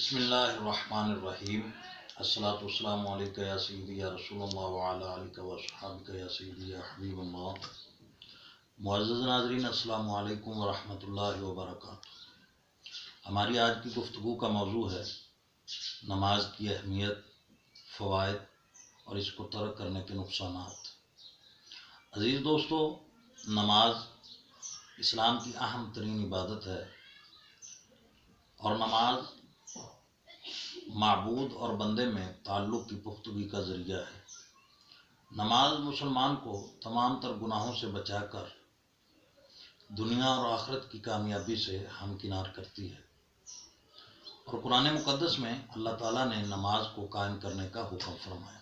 بسم اللہ الرحمن الرحیم۔ الصلاۃ والسلام علیکہ یا سیدی یا رسول اللہ وعلی آلہ وصحبہ یا سیدی یا حبیب اللہ۔ معزز ناظرین، السلام علیکم ورحمۃ اللہ وبرکاتہ۔ ہماری آج کی گفتگو کا موضوع ہے نماز کی اہمیت، فوائد اور اس کو ترک کرنے کے نقصانات۔ عزیز دوستو، نماز اسلام کی اہم ترین عبادت ہے اور نماز معبود اور بندے میں تعلق کی پختگی کا ذریعہ ہے۔ نماز مسلمان کو تمام تر گناہوں سے بچا کر دنیا اور آخرت کی کامیابی سے ہمکنار کرتی ہے، اور قرآن مقدس میں اللہ تعالیٰ نے نماز کو قائم کرنے کا حکم فرمایا۔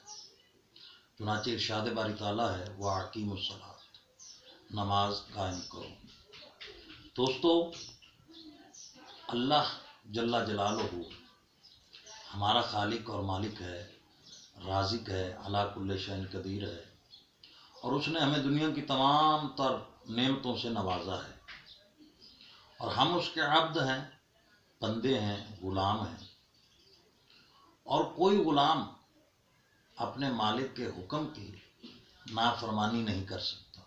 چنانچہ ارشاد باری تعالیٰ ہے وَأَقِیمُوا الصَّلَاةَ، نماز قائم کرو۔ دوستو، اللہ جل جلالہ ہمارا خالق اور مالک ہے، رازق ہے، علی کل شیء قدیر ہے، اور اس نے ہمیں دنیا کی تمام تر نعمتوں سے نوازا ہے، اور ہم اس کے عبد ہیں، بندے ہیں، غلام ہیں، اور کوئی غلام اپنے مالک کے حکم کی نافرمانی نہیں کر سکتا،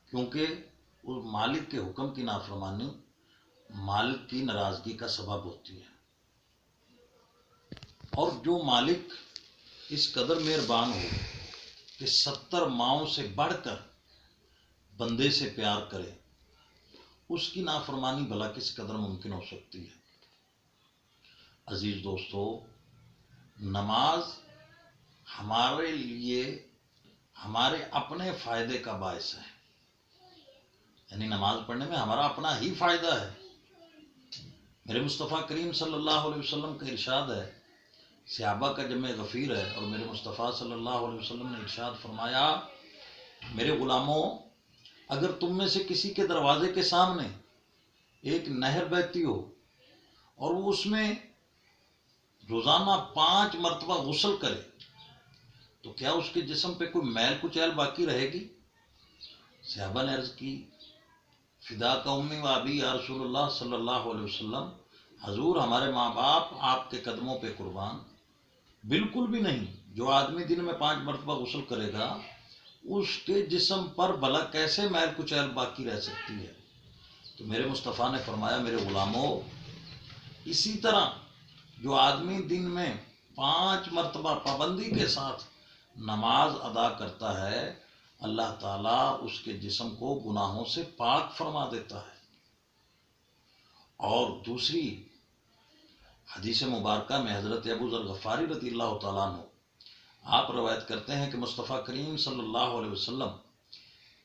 کیونکہ اس مالک کے حکم کی نافرمانی مالک کی ناراضگی کا سبب ہوتی ہے۔ اور جو مالک اس قدر مہربان ہو کہ 70 ماؤں سے بڑھ کر بندے سے پیار کرے، اس کی نافرمانی بھلا کس قدر ممکن ہو سکتی ہے۔ عزیز دوستو، نماز ہمارے لیے ہمارے اپنے فائدے کا باعث ہے، یعنی نماز پڑھنے میں ہمارا اپنا ہی فائدہ ہے۔ میرے مصطفیٰ کریم صلی اللہ علیہ وسلم کا ارشاد ہے، صحابہ کا جمع غفیر ہے، اور میرے مصطفیٰ صلی اللہ علیہ وسلم نے ارشاد فرمایا، میرے غلاموں، اگر تم میں سے کسی کے دروازے کے سامنے ایک نہر بہتی ہو اور وہ اس میں روزانہ 5 مرتبہ غسل کرے تو کیا اس کے جسم پہ کوئی میل کچیل باقی رہے گی؟ صحابہ نے عرض کی، فداک امی و ابی یا رسول اللہ صلی اللہ علیہ وسلم، حضور ہمارے ماں باپ آپ کے قدموں پہ قربان، بالکل بھی نہیں۔ جو آدمی دن میں 5 مرتبہ غسل کرے گا اس کے جسم پر بھلا کیسے میل کچیل باقی رہ سکتی ہے؟ تو میرے مصطفیٰ نے فرمایا، میرے غلاموں، اسی طرح جو آدمی دن میں 5 مرتبہ پابندی کے ساتھ نماز ادا کرتا ہے، اللہ تعالیٰ اس کے جسم کو گناہوں سے پاک فرما دیتا ہے۔ اور دوسری حدیث مبارکہ میں حضرت ابو ذر غفاری رضی اللہ تعالیٰ عنہ آپ روایت کرتے ہیں کہ مصطفیٰ کریم صلی اللہ علیہ وسلم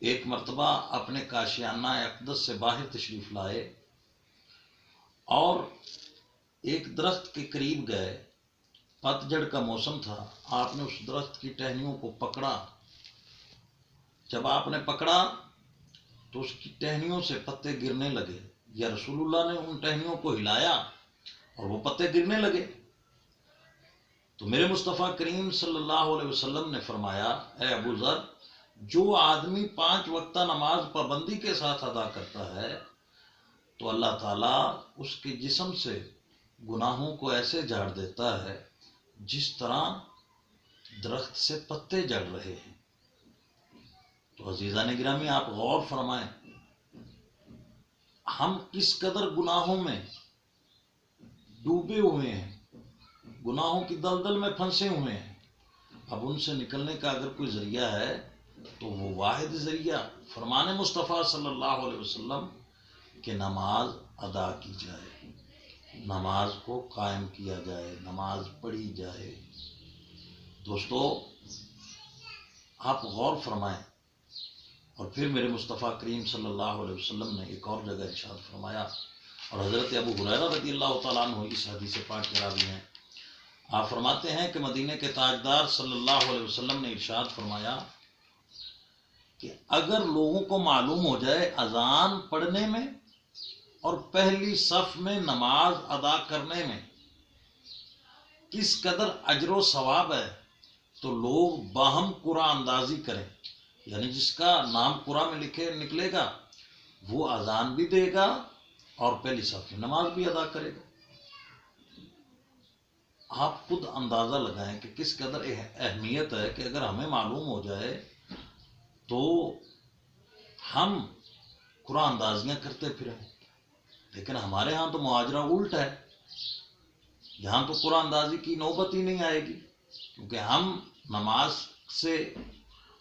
ایک مرتبہ اپنے کاشیانہ اقدس سے باہر تشریف لائے اور ایک درخت کے قریب گئے۔ پتجھڑ کا موسم تھا، آپ نے اس درخت کی ٹہنیوں کو پکڑا۔ جب آپ نے پکڑا تو اس کی ٹہنیوں سے پتے گرنے لگے، یا رسول اللہ نے ان ٹہنیوں کو ہلایا اور وہ پتے گرنے لگے۔ تو میرے مصطفیٰ کریم صلی اللہ علیہ وسلم نے فرمایا، اے ابو ذر، جو آدمی 5 وقتہ نماز پابندی کے ساتھ ادا کرتا ہے تو اللہ تعالیٰ اس کے جسم سے گناہوں کو ایسے جھاڑ دیتا ہے جس طرح درخت سے پتے جھڑ رہے ہیں۔ تو عزیزان گرامی، آپ غور فرمائیں، ہم کس قدر گناہوں میں ڈوبے ہوئے ہیں، گناہوں کی دلدل میں پھنسے ہوئے ہیں۔ اب ان سے نکلنے کا اگر کوئی ذریعہ ہے تو وہ واحد ذریعہ فرمان مصطفیٰ صلی اللہ علیہ وسلم کہ نماز ادا کی جائے، نماز کو قائم کیا جائے، نماز پڑھی جائے۔ دوستو، آپ غور فرمائیں۔ اور پھر میرے مصطفیٰ کریم صلی اللہ علیہ وسلم نے ایک اور جگہ ارشاد فرمایا، اور حضرت ابو ہریرہ رضی اللہ تعالیٰ عنہ اس حدیث پاک کے راوی ہیں، آپ فرماتے ہیں کہ مدینہ کے تاجدار صلی اللہ علیہ وسلم نے ارشاد فرمایا کہ اگر لوگوں کو معلوم ہو جائے اذان پڑھنے میں اور پہلی صف میں نماز ادا کرنے میں کس قدر اجر و ثواب ہے تو لوگ باہم قرآن اندازی کریں، یعنی جس کا نام قرآن میں نکلے گا وہ اذان بھی دے گا اور پہلی صف میں نماز بھی ادا کرے گا۔ آپ خود اندازہ لگائیں کہ کس قدر اہمیت ہے کہ اگر ہمیں معلوم ہو جائے تو ہم قرآن اندازیاں کرتے پھریں، لیکن ہمارے ہاں تو معاجرہ الٹ ہے، یہاں تو قرآن اندازی کی نوبت ہی نہیں آئے گی، کیونکہ ہم نماز سے،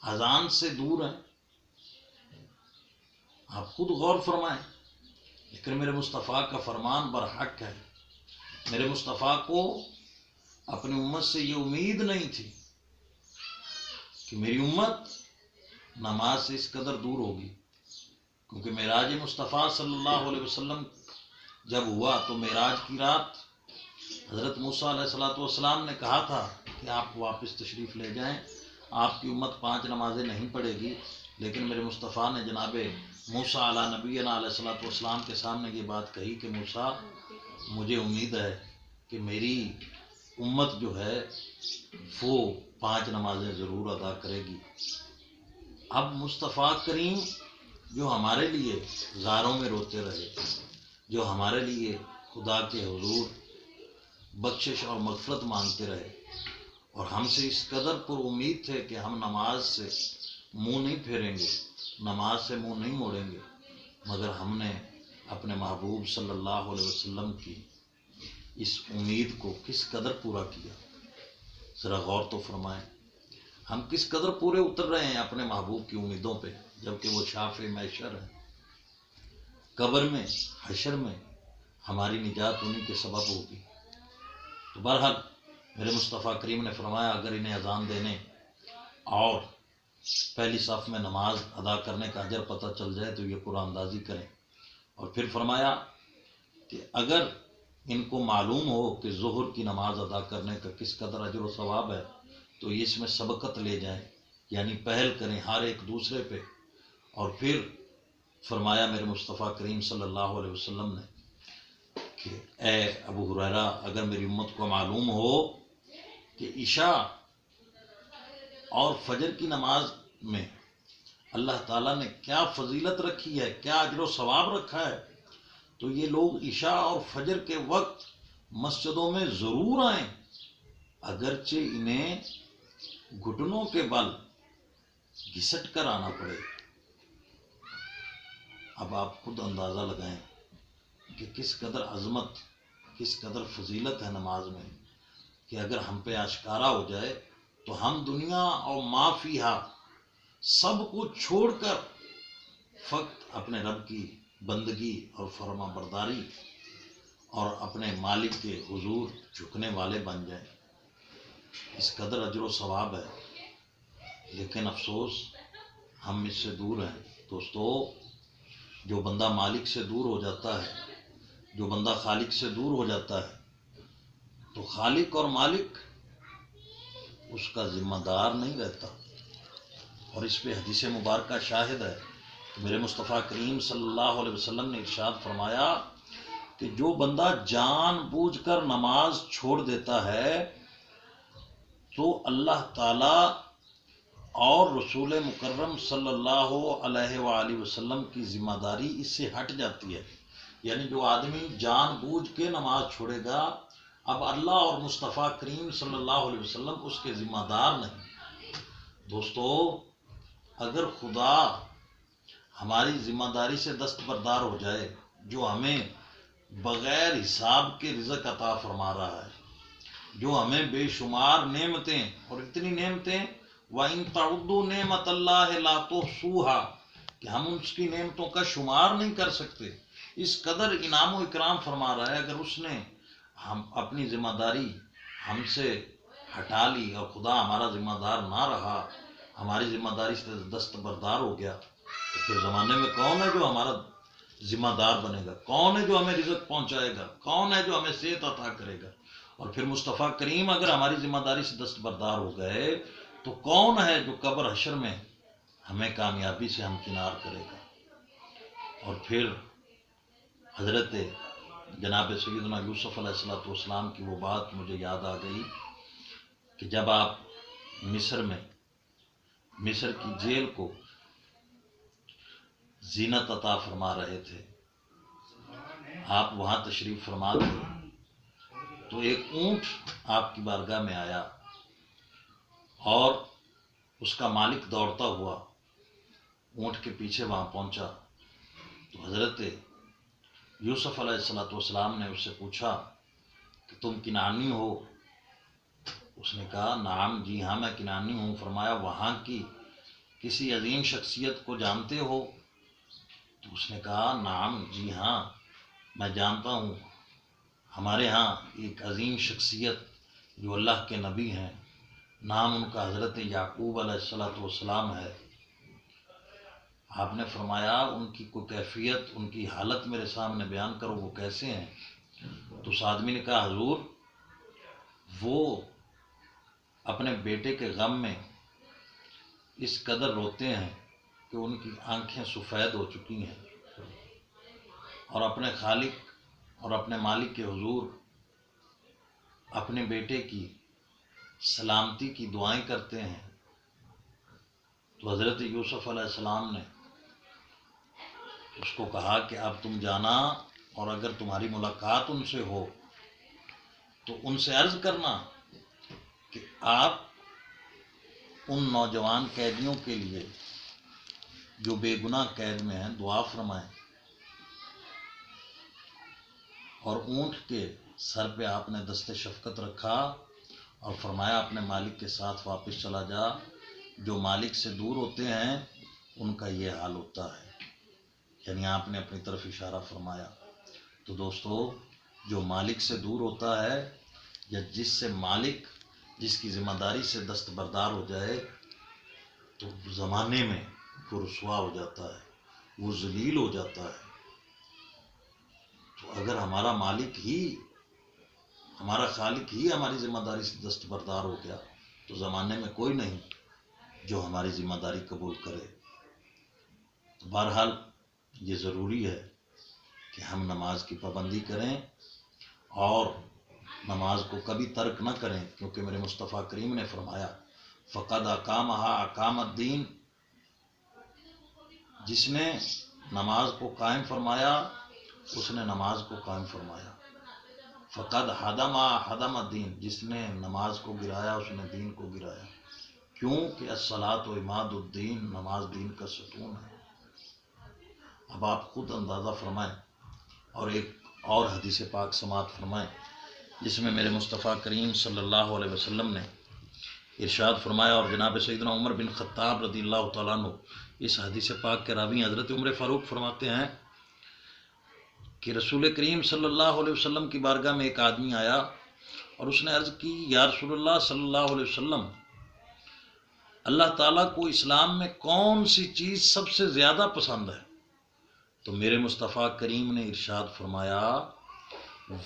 اذان سے دور ہیں۔ آپ خود غور فرمائیں، لیکن میرے مصطفیٰ کا فرمان برحق ہے۔ میرے مصطفیٰ کو اپنی امت سے یہ امید نہیں تھی کہ میری امت نماز سے اس قدر دور ہوگی، کیونکہ معراج مصطفیٰ صلی اللہ علیہ وسلم جب ہوا تو معراج کی رات حضرت موسیٰ علیہ السلام نے کہا تھا کہ آپ واپس تشریف لے جائیں، آپ کی امت 5 نمازیں نہیں پڑھے گی، لیکن میرے مصطفیٰ نے جناب موسیٰ علیہ نبینا علیہ السلام کے سامنے یہ بات کہی کہ موسیٰ، مجھے امید ہے کہ میری امت جو ہے وہ 5 نمازیں ضرور ادا کرے گی۔ اب مصطفیٰ کریم جو ہمارے لیے غاروں میں روتے رہے، جو ہمارے لیے خدا کے حضور بخشش اور مغفرت مانگتے رہے، اور ہم سے اس قدر پر امید تھے کہ ہم نماز سے منہ نہیں پھیریں گے، نماز سے منہ نہیں موڑیں گے، مگر ہم نے اپنے محبوب صلی اللہ علیہ وسلم کی اس امید کو کس قدر پورا کیا، ذرا غور تو فرمائیں۔ ہم کس قدر پورے اتر رہے ہیں اپنے محبوب کی امیدوں پہ، جبکہ وہ شافع محشر ہے، قبر میں، حشر میں ہماری نجات انہی کے سبب ہوگی۔ تو بہرحال میرے مصطفیٰ کریم نے فرمایا اگر انہیں اذان دینے اور پہلی صف میں نماز ادا کرنے کا اجر پتہ چل جائے تو یہ قرآن اندازی کریں، اور پھر فرمایا کہ اگر ان کو معلوم ہو کہ ظہر کی نماز ادا کرنے کا کس قدر اجر و ثواب ہے تو یہ اس میں سبقت لے جائیں، یعنی پہل کریں ہر ایک دوسرے پہ۔ اور پھر فرمایا میرے مصطفیٰ کریم صلی اللہ علیہ وسلم نے کہ اے ابو ہریرہ، اگر میری امت کو معلوم ہو کہ عشاء اور فجر کی نماز میں اللہ تعالیٰ نے کیا فضیلت رکھی ہے، کیا اجر و ثواب رکھا ہے، تو یہ لوگ عشاء اور فجر کے وقت مسجدوں میں ضرور آئیں، اگرچہ انہیں گھٹنوں کے بل گھسٹ کر آنا پڑے۔ اب آپ خود اندازہ لگائیں کہ کس قدر عظمت، کس قدر فضیلت ہے نماز میں، کہ اگر ہم پہ آشکارا ہو جائے تو ہم دنیا اور ما فیہا سب کو چھوڑ کر فقط اپنے رب کی بندگی اور فرما برداری اور اپنے مالک کے حضور جھکنے والے بن جائیں۔ اس قدر اجر و ثواب ہے، لیکن افسوس ہم اس سے دور ہیں۔ دوستو، جو بندہ مالک سے دور ہو جاتا ہے، جو بندہ خالق سے دور ہو جاتا ہے، تو خالق اور مالک اس کا ذمہ دار نہیں رہتا، اور اس پہ حدیث مبارکہ شاہد ہے۔ میرے مصطفیٰ کریم صلی اللہ علیہ وسلم نے ارشاد فرمایا کہ جو بندہ جان بوجھ کر نماز چھوڑ دیتا ہے تو اللہ تعالی اور رسول مکرم صلی اللہ علیہ وآلہ وسلم کی ذمہ داری اس سے ہٹ جاتی ہے۔ یعنی جو آدمی جان بوجھ کے نماز چھوڑے گا، اب اللہ اور مصطفیٰ کریم صلی اللہ علیہ وسلم اس کے ذمہ دار نہیں۔ دوستو، اگر خدا ہماری ذمہ داری سے دستبردار ہو جائے، جو ہمیں بغیر حساب کے رزق عطا فرما رہا ہے، جو ہمیں بے شمار نعمتیں، اور اتنی نعمتیں وَإِن تَعُدُّوا نِعْمَتَ اللَّهِ لَا تُحْصُوهَا، کہ ہم اس کی نعمتوں کا شمار نہیں کر سکتے، اس قدر انعام و اکرام فرما رہا ہے۔ اگر اس نے ہم اپنی ذمہ داری ہم سے ہٹا لی اور خدا ہمارا ذمہ دار نہ رہا، ہماری ذمہ داری سے دستبردار ہو گیا، تو پھر زمانے میں کون ہے جو ہمارا ذمہ دار بنے گا؟ کون ہے جو ہمیں رزق پہنچائے گا؟ کون ہے جو ہمیں صحت عطا کرے گا؟ اور پھر مصطفیٰ کریم اگر ہماری ذمہ داری سے دستبردار ہو گئے تو کون ہے جو قبر حشر میں ہمیں کامیابی سے ہمکنار کرے گا؟ اور پھر حضرت جناب سیدنا یوسف علیہ السلام کی وہ بات مجھے یاد آ گئی کہ جب آپ مصر کی جیل کو زینت عطا فرما رہے تھے، آپ وہاں تشریف فرما تھے، تو ایک اونٹ آپ کی بارگاہ میں آیا اور اس کا مالک دوڑتا ہوا اونٹ کے پیچھے وہاں پہنچا، تو حضرت یوسف علیہ السلام نے اس سے پوچھا کہ تم کنعانی ہو؟ اس نے کہا نعم، جی ہاں میں کنعانی ہوں۔ فرمایا وہاں کی کسی عظیم شخصیت کو جانتے ہو؟ تو اس نے کہا نعم، جی ہاں میں جانتا ہوں، ہمارے ہاں ایک عظیم شخصیت جو اللہ کے نبی ہیں، نام ان کا حضرت یعقوب علیہ السلام ہے۔ آپ نے فرمایا ان کی کوئی کیفیت، ان کی حالت میرے سامنے بیان کرو، وہ کیسے ہیں؟ تو اس آدمی نے کہا حضور وہ اپنے بیٹے کے غم میں اس قدر روتے ہیں کہ ان کی آنکھیں سفید ہو چکی ہیں، اور اپنے خالق اور اپنے مالک کے حضور اپنے بیٹے کی سلامتی کی دعائیں کرتے ہیں۔ تو حضرت یوسف علیہ السلام نے اس کو کہا کہ اب تم جانا، اور اگر تمہاری ملاقات ان سے ہو تو ان سے عرض کرنا کہ آپ ان نوجوان قیدیوں کے لیے جو بے گناہ قید میں ہیں دعا فرمائیں۔ اور اونٹ کے سر پہ آپ نے دست شفقت رکھا اور فرمایا اپنے مالک کے ساتھ واپس چلا جا، جو مالک سے دور ہوتے ہیں ان کا یہ حال ہوتا ہے، یعنی آپ نے اپنی طرف اشارہ فرمایا۔ تو دوستو، جو مالک سے دور ہوتا ہے یا جس سے مالک جس کی ذمہ داری سے دستبردار ہو جائے تو زمانے میں وہ رسوا ہو جاتا ہے، وہ ذلیل ہو جاتا ہے۔ تو اگر ہمارا مالک ہی، ہمارا خالق ہی ہماری ذمہ داری سے دستبردار ہو گیا تو زمانے میں کوئی نہیں جو ہماری ذمہ داری قبول کرے۔ تو بہرحال یہ ضروری ہے کہ ہم نماز کی پابندی کریں اور نماز کو کبھی ترک نہ کریں، کیونکہ میرے مصطفیٰ کریم نے فرمایا فقد اقامہا اقام الدین، جس نے نماز کو قائم فرمایا اس نے نماز کو قائم فرمایا۔ فقد ہدمہا ہدم الدین، جس نے نماز کو گرایا اس نے دین کو گرایا۔ کیوں کہ الصلاۃ عماد الدین، نماز دین کا ستون ہے۔ اب آپ خود اندازہ فرمائیں اور ایک اور حدیث پاک سماعت فرمائیں جس میں میرے مصطفیٰ کریم صلی اللہ علیہ وسلم نے ارشاد فرمایا، اور جناب سیدنا عمر بن خطاب رضی اللہ تعالیٰ عنہ اس حدیث پاک کے راوی حضرت عمر فاروق فرماتے ہیں کہ رسول کریم صلی اللہ علیہ وسلم کی بارگاہ میں ایک آدمی آیا اور اس نے عرض کی یا رسول اللہ صلی اللہ علیہ وسلم، اللہ تعالیٰ کو اسلام میں کون سی چیز سب سے زیادہ پسند ہے؟ تو میرے مصطفیٰ کریم نے ارشاد فرمایا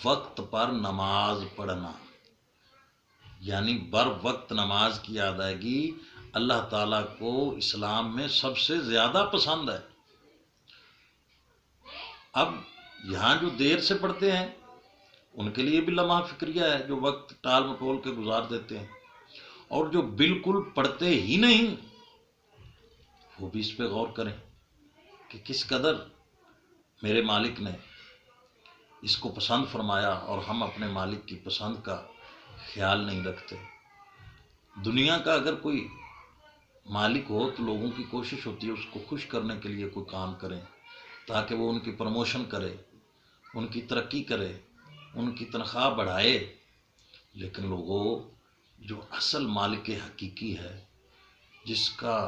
وقت پر نماز پڑھنا، یعنی بر وقت نماز کی ادائیگی اللہ تعالیٰ کو اسلام میں سب سے زیادہ پسند ہے۔ اب یہاں جو دیر سے پڑھتے ہیں ان کے لیے بھی لمحہ فکریہ ہے، جو وقت ٹال مٹول کے گزار دیتے ہیں، اور جو بالکل پڑھتے ہی نہیں وہ بھی اس پہ غور کریں کہ کس قدر میرے مالک نے اس کو پسند فرمایا اور ہم اپنے مالک کی پسند کا خیال نہیں رکھتے۔ دنیا کا اگر کوئی مالک ہو تو لوگوں کی کوشش ہوتی ہے اس کو خوش کرنے کے لیے کوئی کام کریں تاکہ وہ ان کی پروموشن کرے، ان کی ترقی کرے، ان کی تنخواہ بڑھائے۔ لیکن لوگوں، جو اصل مالک حقیقی ہے، جس کا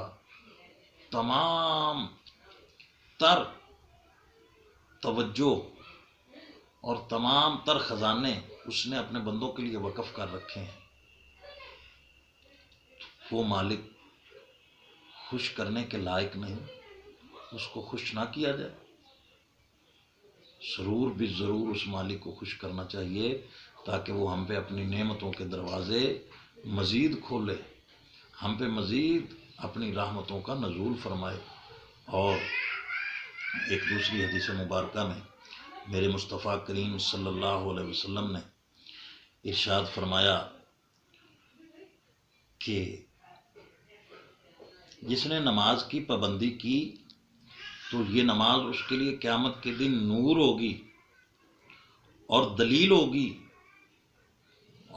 تمام تر توجہ اور تمام تر خزانے اس نے اپنے بندوں کے لیے وقف کر رکھے ہیں، وہ مالک خوش کرنے کے لائق نہیں، اس کو خوش نہ کیا جائے۔ ضرور بھی ضرور اس مالک کو خوش کرنا چاہیے تاکہ وہ ہم پہ اپنی نعمتوں کے دروازے مزید کھولے، ہم پہ مزید اپنی رحمتوں کا نزول فرمائے۔ اور ایک دوسری حدیث مبارکہ میں میرے مصطفیٰ کریم صلی اللہ علیہ وسلم نے ارشاد فرمایا کہ جس نے نماز کی پابندی کی تو یہ نماز اس کے لیے قیامت کے دن نور ہوگی اور دلیل ہوگی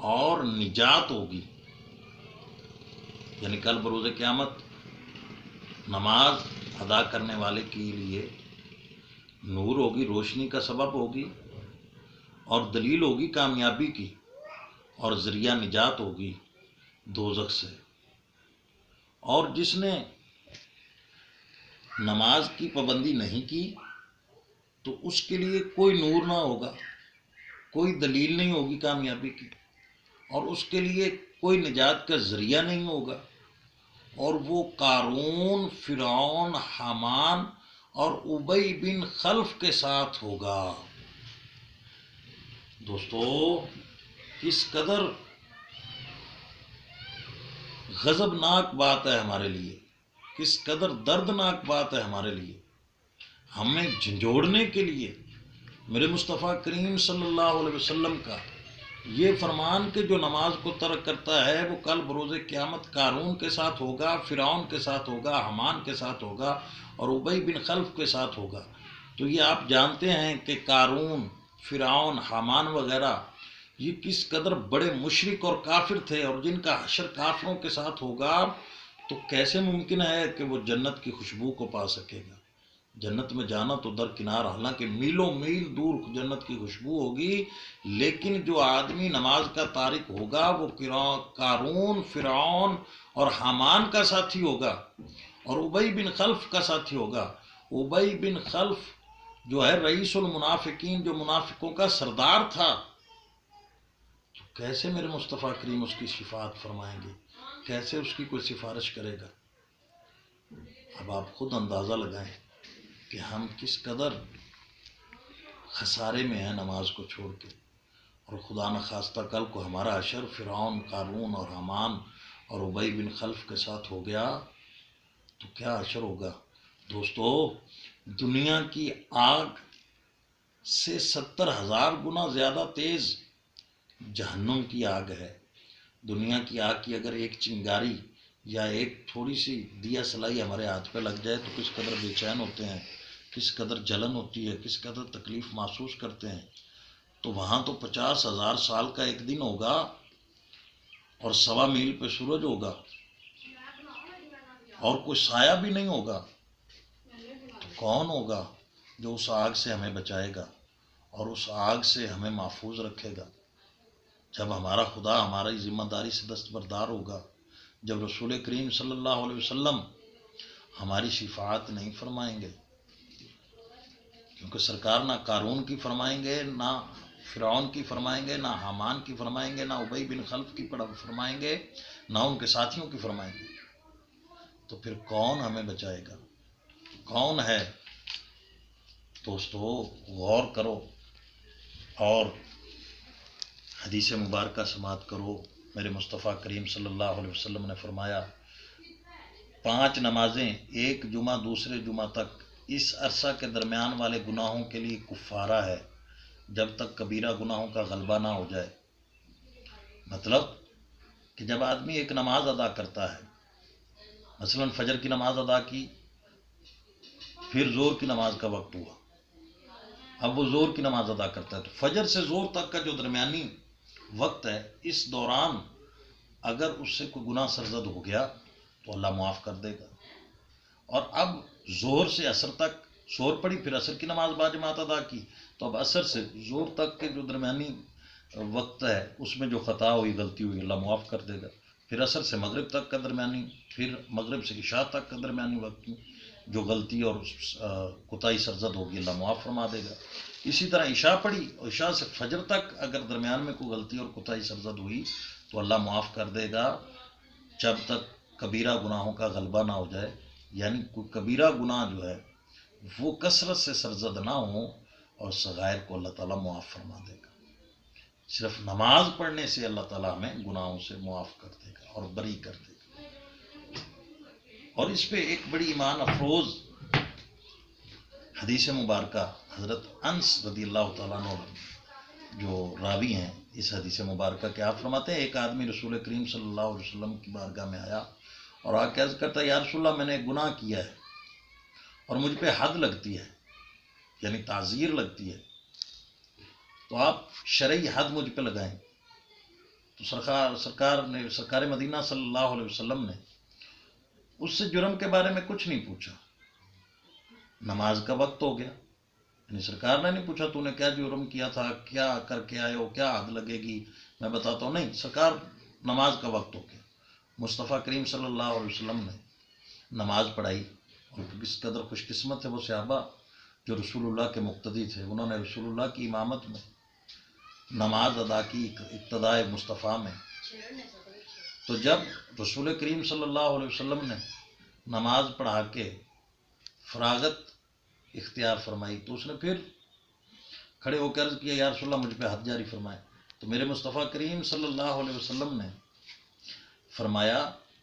اور نجات ہوگی، یعنی کل بروز قیامت نماز ادا کرنے والے کے لیے نور ہوگی، روشنی کا سبب ہوگی، اور دلیل ہوگی کامیابی کی، اور ذریعہ نجات ہوگی دوزخ سے۔ اور جس نے نماز کی پابندی نہیں کی تو اس کے لیے کوئی نور نہ ہوگا، کوئی دلیل نہیں ہوگی کامیابی کی، اور اس کے لیے کوئی نجات کا ذریعہ نہیں ہوگا، اور وہ قارون، فرعون، حامان اور ابی بن خلف کے ساتھ ہوگا۔ دوستو، کس قدر غضبناک بات ہے ہمارے لیے، کس قدر دردناک بات ہے ہمارے لیے۔ ہمیں جھنجھوڑنے کے لیے میرے مصطفیٰ کریم صلی اللہ علیہ وسلم کا یہ فرمان کہ جو نماز کو ترک کرتا ہے وہ کل بروز قیامت قارون کے ساتھ ہوگا، فرعون کے ساتھ ہوگا، حامان کے ساتھ ہوگا اور ابی بن خلف کے ساتھ ہوگا۔ تو یہ آپ جانتے ہیں کہ قارون، فرعون، حامان وغیرہ یہ کس قدر بڑے مشرک اور کافر تھے، اور جن کا حشر کافروں کے ساتھ ہوگا تو کیسے ممکن ہے کہ وہ جنت کی خوشبو کو پا سکے گا؟ جنت میں جانا تو درکنار، حالانکہ میلوں میل دور جنت کی خوشبو ہوگی، لیکن جو آدمی نماز کا تارک ہوگا وہ قارون، فرعون اور حامان کا ساتھی ہوگا، اور ابی بن خلف کا ساتھی ہوگا۔ ابی بن خلف جو ہے رئیس المنافقین، جو منافقوں کا سردار تھا، تو کیسے میرے مصطفیٰ کریم اس کی شفاعت فرمائیں گے؟ کیسے اس کی کوئی سفارش کرے گا؟ اب آپ خود اندازہ لگائیں کہ ہم کس قدر خسارے میں ہیں نماز کو چھوڑ کے، اور خدا نخواستہ کل کو ہمارا حشر فرعون، قارون اور حامان اور ابی بن خلف کے ساتھ ہو گیا تو کیا حشر ہوگا؟ دوستو، دنیا کی آگ سے 70,000 گنا زیادہ تیز جہنم کی آگ ہے۔ دنیا کی آگ کی اگر ایک چنگاری یا ایک تھوڑی سی دیا سلائی ہمارے ہاتھ پہ لگ جائے تو کس قدر بے چین ہوتے ہیں، کس قدر جلن ہوتی ہے، کس قدر تکلیف محسوس کرتے ہیں۔ تو وہاں تو 50,000 سال کا ایک دن ہوگا اور 1.25 میل پہ سورج ہوگا اور کوئی سایہ بھی نہیں ہوگا۔ تو کون ہوگا جو اس آگ سے ہمیں بچائے گا اور اس آگ سے ہمیں محفوظ رکھے گا؟ جب ہمارا خدا ہماری ذمہ داری سے دستبردار ہوگا، جب رسول کریم صلی اللہ علیہ وسلم ہماری شفاعت نہیں فرمائیں گے، کیونکہ سرکار نہ قارون کی فرمائیں گے، نہ فرعون کی فرمائیں گے، نہ حامان کی فرمائیں گے، نہ ابی بن خلف کی فرمائیں گے، نہ ان کے ساتھیوں کی فرمائیں گے، تو پھر کون ہمیں بچائے گا؟ کون ہے؟ دوستو، غور کرو اور حدیث مبارکہ سماعت کرو۔ میرے مصطفیٰ کریم صلی اللہ علیہ وسلم نے فرمایا 5 نمازیں ایک جمعہ دوسرے جمعہ تک اس عرصہ کے درمیان والے گناہوں کے لیے کفارہ ہے جب تک کبیرہ گناہوں کا غلبہ نہ ہو جائے۔ مطلب کہ جب آدمی ایک نماز ادا کرتا ہے، مثلا فجر کی نماز ادا کی، پھر زور کی نماز کا وقت ہوا، اب وہ زور کی نماز ادا کرتا ہے، تو فجر سے زور تک کا جو درمیانی وقت ہے، اس دوران اگر اس سے کوئی گناہ سرزد ہو گیا تو اللہ معاف کر دے گا۔ اور اب زور سے عصر تک زور پڑی، پھر عصر کی نماز باجماعت ادا کی، تو اب عصر سے زور تک کے جو درمیانی وقت ہے اس میں جو خطا ہوئی، غلطی ہوئی، اللہ معاف کر دے گا۔ پھر عصر سے مغرب تک کا درمیانی، پھر مغرب سے عشاء تک کا درمیانی وقت میں جو غلطی اور کوتاہی سرزد ہوگی اللہ معاف فرما دے گا۔ اسی طرح عشاء پڑھی اور عشاء سے فجر تک اگر درمیان میں کوئی غلطی اور کوتاہی سرزد ہوئی تو اللہ معاف کر دے گا، جب تک کبیرہ گناہوں کا غلبہ نہ ہو جائے، یعنی کوئی کبیرہ گناہ جو ہے وہ کثرت سے سرزد نہ ہو، اور صغائر کو اللہ تعالیٰ معاف فرما دے گا۔ صرف نماز پڑھنے سے اللہ تعالیٰ ہمیں گناہوں سے معاف کر دے گا اور بری کر دے گا۔ اور اس پہ ایک بڑی ایمان افروز حدیث مبارکہ حضرت انس رضی اللہ تعالیٰ عنہ جو راوی ہیں اس حدیث مبارکہ کے، آپ فرماتے ہیں ایک آدمی رسول کریم صلی اللہ علیہ وسلم کی بارگاہ میں آیا اور آ کے عرض کرتا ہے یا رسول اللہ میں نے گناہ کیا ہے اور مجھ پہ حد لگتی ہے، یعنی تعزیر لگتی ہے، تو آپ شرعی حد مجھ پہ لگائیں۔ تو سرکار مدینہ صلی اللہ علیہ وسلم نے اس سے جرم کے بارے میں کچھ نہیں پوچھا. نماز کا وقت ہو گیا، یعنی سرکار نے نہیں پوچھا تو نے کیا جرم کیا تھا، کیا کر کے آئے ہو، کیا حد لگے گی میں بتاتا ہوں. نہیں، سرکار نماز کا وقت ہو گیا. مصطفیٰ کریم صلی اللہ علیہ وسلم نے نماز پڑھائی. اور کس قدر خوش قسمت تھے وہ صحابہ جو رسول اللہ کے مقتدی تھے. انہوں نے رسول اللہ کی امامت میں نماز ادا کی اقتداء مصطفیٰ میں. تو جب رسول کریم صلی اللہ علیہ وسلم نے نماز پڑھا کے فراغت اختیار فرمائی تو اس نے پھر کھڑے ہو کر عرض کیا یا رسول اللہ مجھ پہ حد جاری فرمائے. تو میرے مصطفیٰ کریم صلی اللہ علیہ وسلم نے فرمایا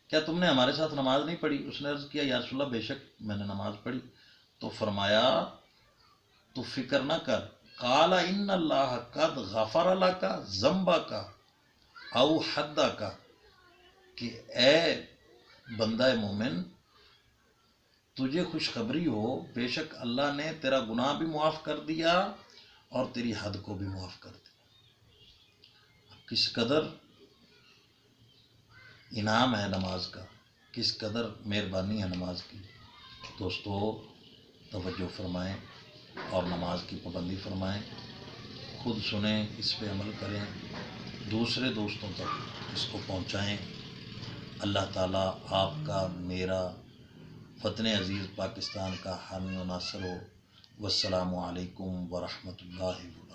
کیا تم نے ہمارے ساتھ نماز نہیں پڑھی؟ اس نے عرض کیا یا رسول اللہ بے شک میں نے نماز پڑھی. تو فرمایا تو فکر نہ کر، قال ان اللہ قد غفر لک ذنبک او حدک، کہ اے بندہ مومن تجھے خوشخبری ہو بے شک اللہ نے تیرا گناہ بھی معاف کر دیا اور تیری حد کو بھی معاف کر دیا. کس قدر انعام ہے نماز کا، کس قدر مہربانی ہے نماز کی. دوستو توجہ فرمائیں اور نماز کی پابندی فرمائیں. خود سنیں، اس پہ عمل کریں، دوسرے دوستوں تک اس کو پہنچائیں. اللہ تعالیٰ آپ کا، میرا، وطن عزیز پاکستان کا حامی و ناصر ہو. والسلام علیکم ورحمۃ اللہ وبرکاتہ.